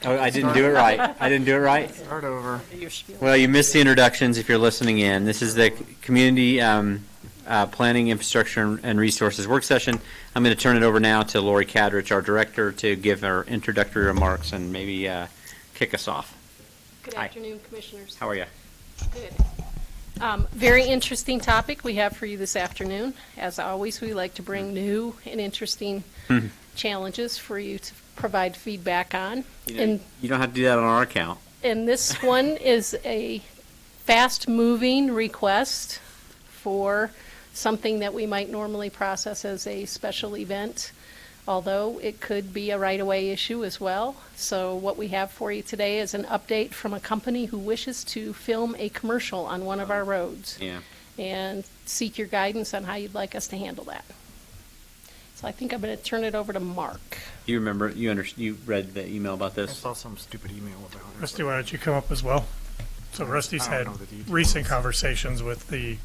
Oh, I didn't do it right. I didn't do it right. Start over. Well, you missed the introductions if you're listening in. This is the Community Planning, Infrastructure, and Resources Work Session. I'm going to turn it over now to Laurie Kadrich, our director, to give her introductory remarks and maybe kick us off. Good Hi. afternoon, Commissioners. How are you? Good. Very interesting topic we have for you this afternoon. As always, we like to bring new and interesting challenges for you to provide feedback on. You don't have to do that on our account. And this one is a fast-moving request for something that we might normally process as a special event, although it could be a right-of-way issue as well. So what we have for you today is an update from a company who wishes to film a commercial on one of our roads. Yeah. And seek your guidance on how you'd like us to handle that. So I think I'm going to turn it over to Mark. You remember, you read the email about I this? saw some stupid email about it. Rusty, why don't you come up as well? So Rusty's I don't had know the details. recent conversations with the,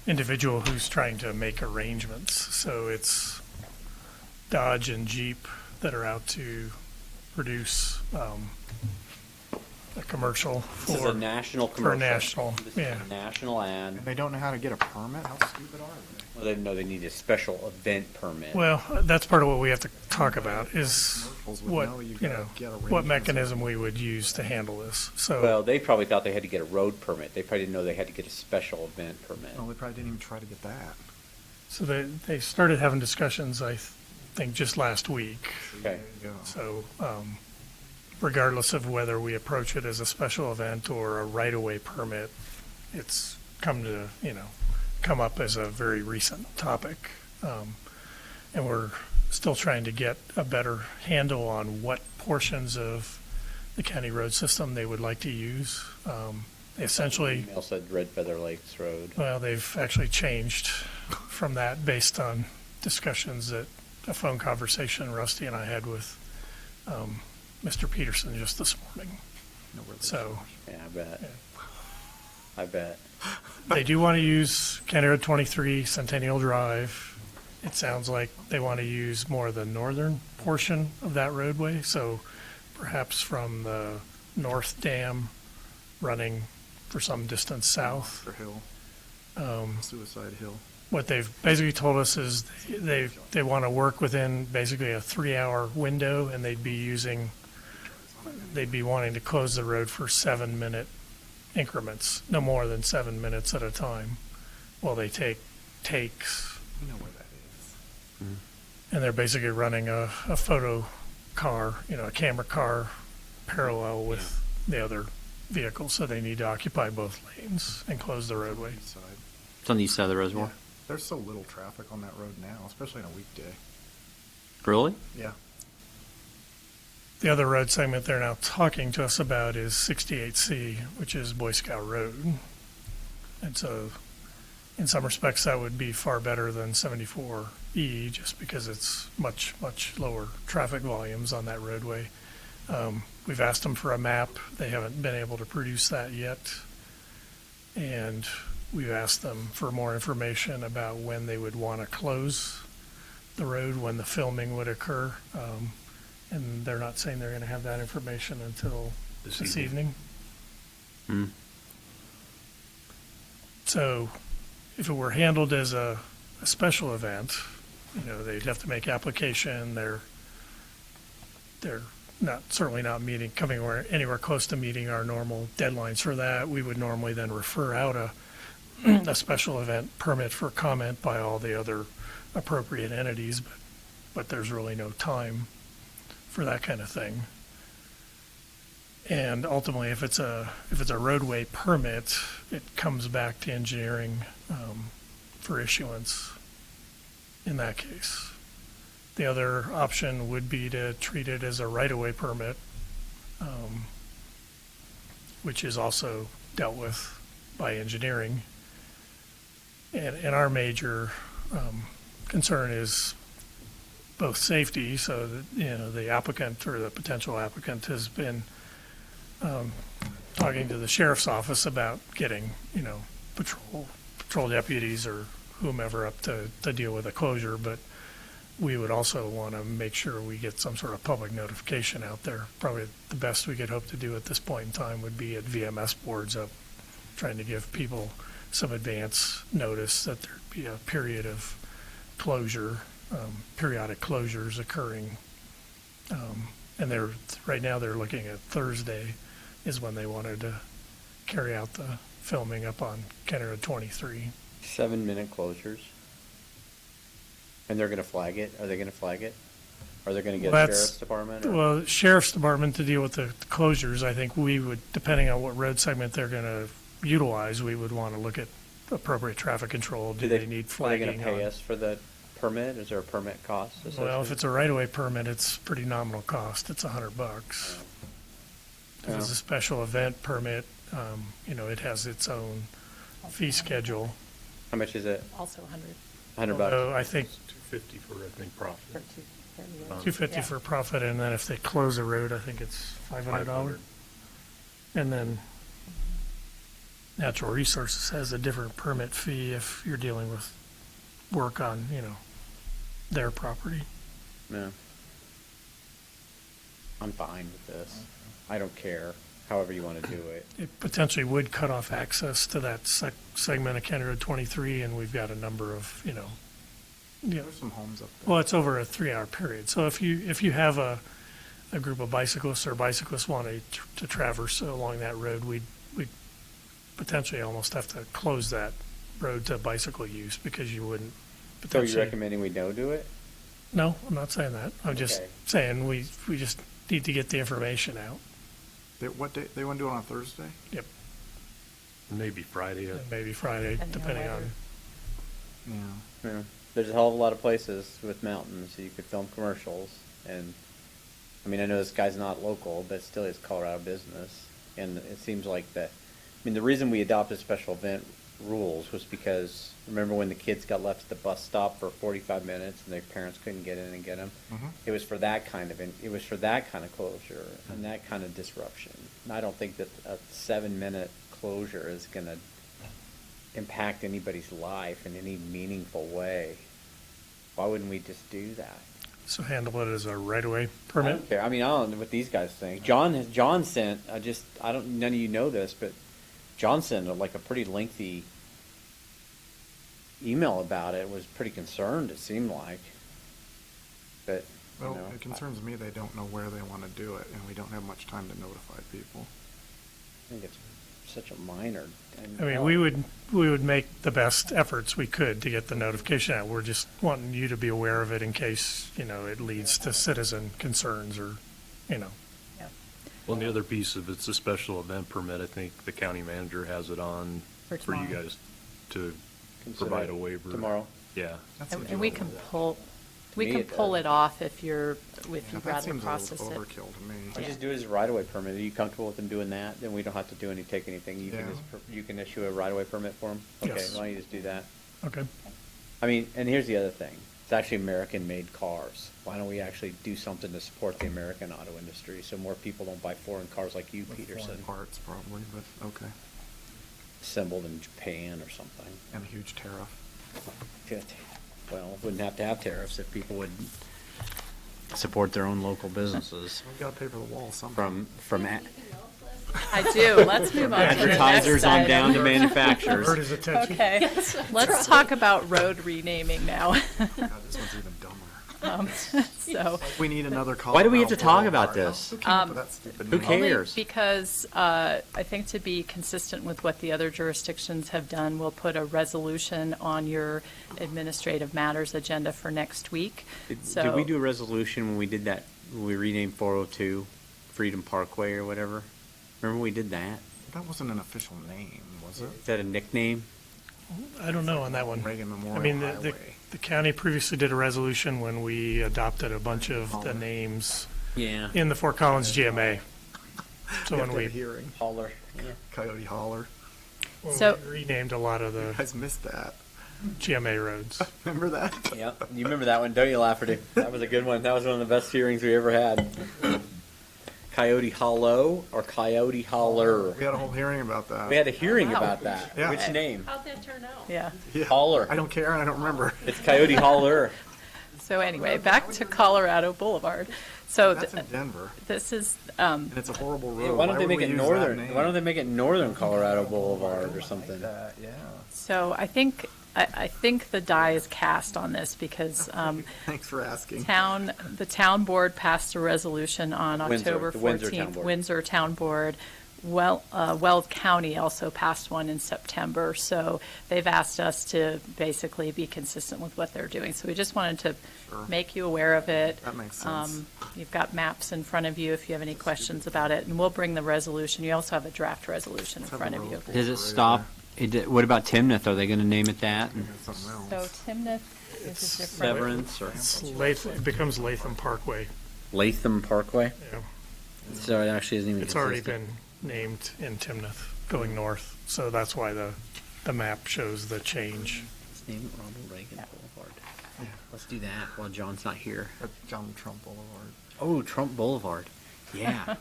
individual who's trying to make arrangements. So it's Dodge and Jeep that are out to produce a commercial This is a for national for commercial. national, This yeah. is a national ad. And they don't know how to get a permit? How stupid are they? Well, they know they need a special event permit. Well, that's part of what we have to talk about is Commercials would what, know you you gotta know, get what arrangements. mechanism we would use to handle this. So. Well, they probably thought they had to get a road permit. They probably didn't know they had to get a special event permit. Well, they probably didn't even try to get that. So they started having discussions, I think, just last week. Okay. Yeah. So regardless of whether we approach it as a special event or a right-of-way permit, it's come up as a very recent topic. And we're still trying to get a better handle on what portions of the county road system they would like to use. Essentially, Email said Red Feather Lakes Road. well, they've actually changed from that based on discussions that a phone conversation Rusty and I had with Mr. Peterson just this morning. Know where they So Yeah, I bet. Yeah. I bet. they do want to use County Road 23, Centennial Drive. It sounds like they want to use more of the northern portion of that roadway. So perhaps from the North Dam running for some distance south. Monster Hill, Suicide Hill. What they've basically told us is they want to work within basically a 3-hour window, and they'd be wanting to close the road for 7-minute increments, no more than 7 minutes at a time, while they take takes. You know where that is. And they're basically running a photo car, a camera car parallel with the other vehicles, so they need to occupy both lanes and close the roadway. East side. It's on the east side of the reservoir. Yeah. There's so little traffic on that road now, especially on a weekday. Really? Yeah. The other road segment they're now talking to us about is 68C, which is Boy Scout Road. And so in some respects that would be far better than 74E just because it's much, much lower traffic volumes on that roadway. We've asked them for a map. They haven't been able to produce that yet. And we've asked them for more information about when they would want to close the road, when the filming would occur. And they're not saying they're going to have that information until this evening. Hmm. So if it were handled as a special event, they'd have to make application. They're certainly not coming anywhere close to meeting our normal deadlines for that. We would normally then refer out a special event permit for comment by all the other appropriate entities, but there's really no time for that kind of thing. And ultimately, if it's a roadway permit, it comes back to engineering for issuance in that case. The other option would be to treat it as a right-of-way permit, which is also dealt with by engineering. And our major concern is both safety, so that the applicant or the potential applicant has been talking to the sheriff's office about getting patrol deputies or whomever up to deal with a closure, but we would also want to make sure we get some sort of public notification out there. Probably the best we could hope to do at this point in time would be at VMS boards up, trying to give people some advance notice that there'd be a period of closure, periodic closures occurring. And right now they're looking at Thursday is when they wanted to carry out the filming up on County Road 23. 7-minute closures. And they're going to flag it? Are they going to flag it? Are they going to get Well, a that's- sheriff's department? or- Well, Sheriff's Department to deal with the closures, I think we would, depending on what road segment they're going to utilize, we would want to look at appropriate traffic control. Do they need Are they flagging going to pay on? us for the permit? Is there a permit cost Well, if associated? it's a right-of-way permit, it's pretty nominal cost. It's $100. If it's Yeah. a special event permit, it has its own fee schedule. How much is it? Also 100 $100? Although I think 250 for, I think, profit. for 230. $250 Yeah. for profit, and then if they close a road, I think it's $500. And then Natural Resources has a different permit fee if you're dealing with work on, their property. No. I'm fine with this. I don't care, however you want to do it. It potentially would cut off access to that segment of County Road 23, and we've got a number of, There's some homes up there. well, it's over a 3-hour period. So if you have a group of bicyclists or bicyclists wanting to traverse along that road, we'd potentially almost have to close that road to bicycle use because you wouldn't So potentially. you're recommending we no do it? No, I'm not saying that. I'm just Okay. saying we just need to get the information out. What day, they want to do it on Thursday? Yep, Maybe Friday. and maybe Friday, Depending on depending weather. on. Yeah. Yeah. There's a hell of a lot of places with mountains, so you could film commercials. And, I mean, I know this guy's not local, but still is Colorado business. And it seems like that, the reason we adopted special event rules was because, remember when the kids got left at the bus stop for 45 minutes and their parents couldn't get in and get them? Mhm. It was for that kind of closure and that kind of disruption. And I don't think that a 7-minute closure is going to impact anybody's life in any meaningful way. Why wouldn't we just do that? So handle it as a right-of-way I permit. don't care. I don't know what these guys think. John sent, none of you know this, but John sent like a pretty lengthy email about it, was pretty concerned, it seemed like. But, Well, it concerns me they don't know where they want to do it, and we don't have much time to notify people. I think it's such a minor. I mean, we would make the best efforts we could to get the notification out. We're just wanting you to be aware of it in case, it leads to citizen concerns or. Well, and the other piece, if it's a special event permit, I think the county manager has it on For for you tomorrow. guys to Consider provide it a waiver. tomorrow. Yeah. That And seems and a we little- can pull, me, it it off if Yeah, you'd that rather seems a process little it. overkill to me. Or just do it as a right-of-way permit. Are you comfortable with them doing that? Then we don't have to take anything. You can Yeah. you can issue a right-of-way permit for them? Okay, Yes. why don't you just do that? Okay. And here's the other thing. It's actually American-made cars. Why don't we actually do something to support the American auto industry so more people don't buy foreign cars like you, With Peterson, foreign parts probably, but okay. assembled in Japan or something? And a huge tariff. Good. Well, wouldn't have to have tariffs if people would support their own local businesses We gotta pay for the wall somehow. from I do. Let's move on to the next advertisers on down to item. Heard manufacturers. his attention. Okay, let's talk about road renaming now. God, this one's even dumber. So, We need another call. Why do we have to talk about this? Who came up with that stupid Who name? cares? only because I think to be consistent with what the other jurisdictions have done, we'll put a resolution on your administrative matters agenda for next week. Did we do a resolution when we did that, when we renamed 402 Freedom Parkway or whatever? Remember we did that? That wasn't an official name, was it? Is that a nickname? I don't know on that one. Reagan I Memorial mean, Highway. the county previously did a resolution when we adopted a bunch of the names Yeah. in the Fort Collins GMA. So You when have to have a we hearing, Holler. Coyote Holler. So- renamed a lot of You the guys missed that. GMA roads. Remember that? Yeah, you remember that one, don't you, Lafferty? That was a good one. That was one of the best hearings we ever had. Coyote Hollow or Coyote Holler? We had a whole hearing about that. We had a hearing Wow. about that. Yeah. Which name? How'd that turn out? Yeah. Yeah. Holler. I don't care, and I don't remember. It's Coyote Holler. So anyway, back to Colorado Boulevard. So That's in Denver, this is, and it's a horrible road. Why don't they would make we it use that northern? name? Why don't they make it Northern Colorado Boulevard or something? Yeah. so I think the die is cast on this because Thanks for asking. the town board passed a resolution on Windsor, October the Windsor Town 14th. Board. Windsor Town Board. Weld County also passed one in September, so they've asked us to basically be consistent with what they're doing. So we just wanted to Sure. make you aware of it. That makes sense. You've got maps in front of you if you have any questions about it, and we'll bring the resolution. You also have a draft resolution in Let's have front a of you. roll. Does it stop? What about Timnath? Are they going to name it that? That's something So else. Timnath is It's a different. Severance or It's it becomes Latham Parkway. Latham Parkway? Yeah. So it actually isn't even It's already consistent. been named in Timnath going north, so that's why the map shows the change. Let's name it Ronald Reagan Boulevard. Let's do that while John's not here. That's John Trump Boulevard. Oh, Trump Boulevard. Yeah.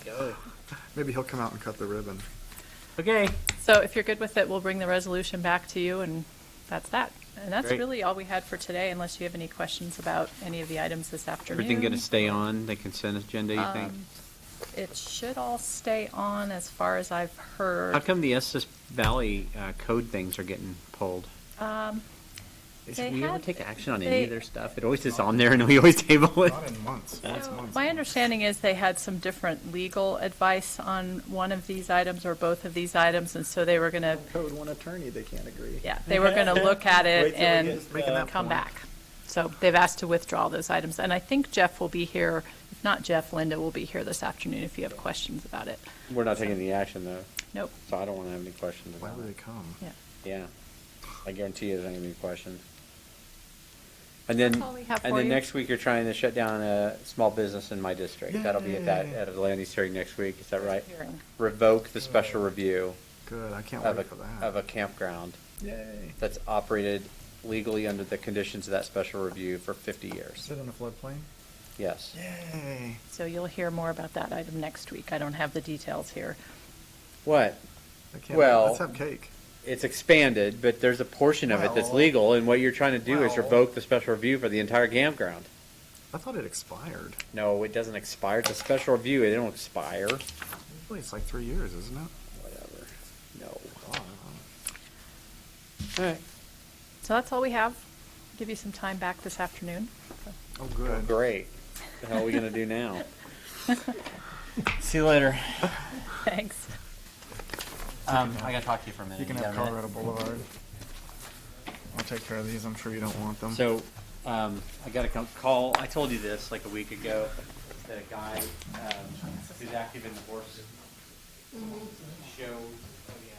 Go. Maybe he'll come out and cut the ribbon. Okay. So if you're good with it, we'll bring the resolution back to you, and that's that. And that's Great. really all we had for today, unless you have any questions about any of the items this afternoon. Everything going to stay on the consent agenda, you think? It should all stay on as far as I've heard. How come the Estes Valley code things are getting pulled? They we ever had- take action on any they- of their stuff? It always is on there and we always table it. Not in months. Months, months. My understanding is they had some different legal advice on one of these items or both of these items, and so they were going to, Code one attorney, they can't agree. yeah, they were going to look at it and Just making that come point. back. So they've asked to withdraw those items, and I think Jeff will be here. If not Jeff, Linda will be here this afternoon if you have questions about it. We're not taking any action though, Nope. so I don't want to have any questions Why about would they it. come? Yeah. Yeah. I guarantee you there's not going to be questions. And then, That's all we have and for then you. next week you're trying to shut down a small business in my district. That'll be at Yay. a land use hearing next week, is that right? Hearing. Revoke the special review Good, I can't of wait for that. of a campground Yay. that's operated legally under the conditions of that special review for 50 years. Is it in a floodplain? Yes. Yay. So you'll hear more about that item next week. I don't have the details here. What? I can't Well- wait. Let's have cake. It's expanded, but there's a portion of it that's Well- legal, and what you're trying to do is well- revoke the special review for the entire campground. I thought it expired. No, it doesn't expire. It's a special review. It don't expire. Usually it's like 3 years, isn't it? Whatever. No. God, All right. So that's all we have. Give you some time back this afternoon. So, oh, good. Great. What the hell are we gonna do now? See you later. thanks. I gotta talk to you for a minute. You can got have a minute? Colorado Boulevard. I'll take care of these. I'm sure you don't want them. So, I got a call. I told you this like a week ago that a guy who's active in the horse show. Oh yeah.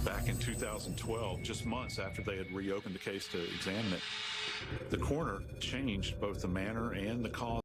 Back in 2012, just months after they had reopened the case to examine it, the coroner changed both the manner and the cause